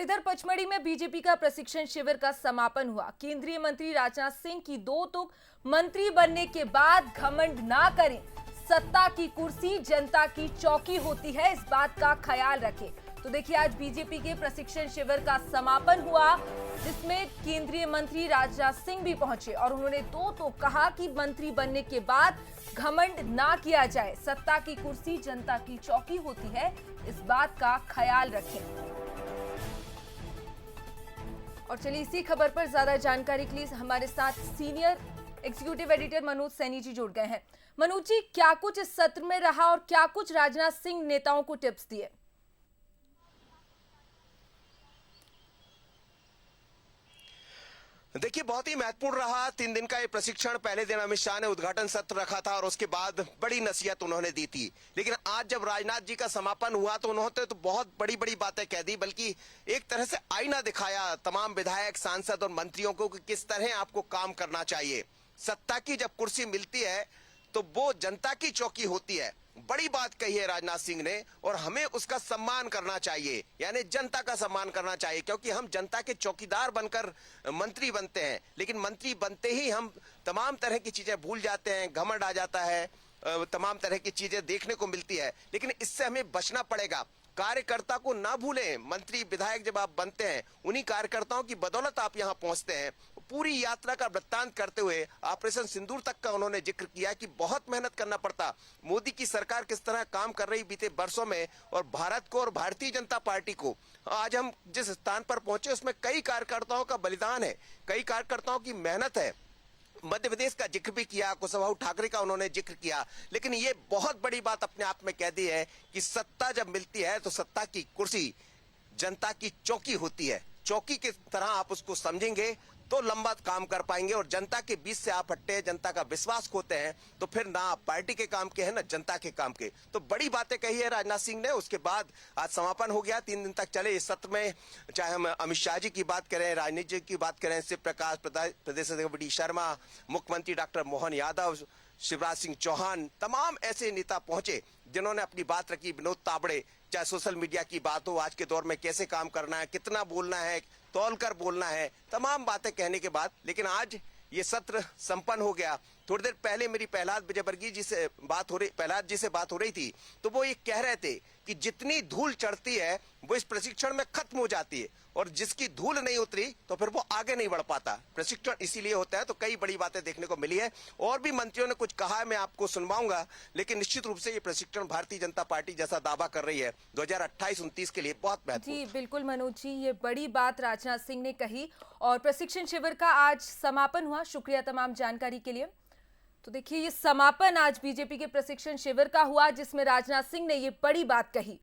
इधर पचमढ़ी में बीजेपी का प्रशिक्षण शिविर का समापन हुआ। केंद्रीय मंत्री राजनाथ सिंह की दो तुक, मंत्री बनने के बाद घमंड ना करें, सत्ता की कुर्सी जनता की चौकी होती है, इस बात का ख्याल रखें। तो देखिए, आज बीजेपी के प्रशिक्षण शिविर का समापन हुआ, जिसमें केंद्रीय मंत्री राजनाथ सिंह भी पहुंचे और उन्होंने दो तुक कहा कि मंत्री बनने के बाद घमंड ना किया जाए, सत्ता की कुर्सी जनता की चौकी होती है, इस बात का ख्याल रखें। और चलिए, इसी खबर पर ज्यादा जानकारी के लिए हमारे साथ senior executive editor Manoj Saini ji जुड़ गए हैं। मनोज जी, क्या कुछ इस सत्र में रहा और क्या कुछ राजनाथ सिंह नेताओं को टिप्स दिए? देखिए, बहुत ही महत्वपूर्ण रहा 3 दिन का ये प्रशिक्षण। पहले दिन अमित शाह ने उद्घाटन सत्र रखा था और उसके बाद बड़ी नसीहत उन्होंने दी थी, लेकिन आज जब राजनाथ जी का समापन हुआ तो उन्होंने तो बहुत बड़ी बड़ी बातें कह दी, बल्कि एक तरह से आईना दिखाया तमाम विधायक, सांसद और मंत्रियों को कि किस तरह आपको काम करना चाहिए। सत्ता की जब कुर्सी मिलती है तो वो जनता की चौकी होती है। बड़ी बात कही है राजनाथ सिंह ने और हमें उसका सम्मान करना चाहिए, यानी जनता का सम्मान करना चाहिए, क्योंकि हम जनता के चौकीदार बनकर मंत्री बनते हैं, लेकिन मंत्री बनते ही हम तमाम तरह की चीजें भूल जाते हैं, घमंड आ जाता है, तमाम तरह की चीजें देखने को मिलती है। लेकिन इससे हमें बचना पड़ेगा। कार्यकर्ता को ना भूलें। मंत्री विधायक जब आप बनते हैं, उन्हीं कार्यकर्ताओं की बदौलत आप यहाँ पहुंचते हैं। पूरी यात्रा का वृत्तांत करते हुए ऑपरेशन सिंदूर तक का उन्होंने जिक्र किया कि बहुत मेहनत करना पड़ता। मोदी की सरकार किस तरह काम कर रही बीते वर्षों में, और भारत को और भारतीय जनता पार्टी को आज हम जिस स्थान पर पहुंचे उसमें कई कार्यकर्ताओं का बलिदान है, कई कार्यकर्ताओं की मेहनत है। मध्य प्रदेश का जिक्र भी किया, कुशवाहा ठाकरे का उन्होंने जिक्र किया, लेकिन ये बहुत बड़ी बात अपने आप में कह दी है कि सत्ता जब मिलती है तो सत्ता की कुर्सी जनता की चौकी होती है। चौकी की तरह आप उसको समझेंगे तो लंबा काम कर पाएंगे, और जनता के बीच से आप हटते हैं, जनता का विश्वास खोते हैं, तो फिर ना आप पार्टी के काम के हैं ना जनता के काम के। तो बड़ी बातें कही है राजनाथ सिंह ने। उसके बाद आज समापन हो गया। 3 दिन तक चले इस सत्र में, चाहे हम अमित शाह जी की बात करें, राजनीति की बात करें, शिव प्रकाश, प्रदेश अध्यक्ष डी शर्मा, मुख्यमंत्री डॉक्टर मोहन यादव, शिवराज सिंह चौहान, तमाम ऐसे नेता पहुंचे जिन्होंने अपनी बात रखी। विनोद तावड़े, चाहे सोशल मीडिया की बात हो, आज के दौर में कैसे काम करना है, कितना बोलना है, तौल कर बोलना है, तमाम बातें कहने के बाद लेकिन आज ये सत्र संपन्न हो गया। थोड़ी देर पहले मेरी प्रहलाद विजयवर्गीय जी से बात हो रही थी, तो वो ये कह रहे थे कि जितनी धूल चढ़ती है वो इस प्रशिक्षण में खत्म हो जाती है, और जिसकी धूल नहीं उतरी तो फिर वो आगे नहीं बढ़ पाता। प्रशिक्षण इसीलिए होता है। तो कई बड़ी बातें देखने को मिली है, और भी मंत्रियों ने कुछ कहा है, मैं आपको सुनवाऊंगा, लेकिन निश्चित रूप से ये प्रशिक्षण भारतीय जनता पार्टी जैसा दावा कर रही है 2028-29 के लिए बहुत महत्वपूर्ण। जी बिल्कुल मनोज जी, ये बड़ी बात राजनाथ सिंह ने कही और प्रशिक्षण शिविर का आज समापन हुआ। शुक्रिया तमाम जानकारी के लिए। तो देखिए, ये समापन आज बीजेपी के प्रशिक्षण शिविर का हुआ, जिसमें राजनाथ सिंह ने ये बड़ी बात कही।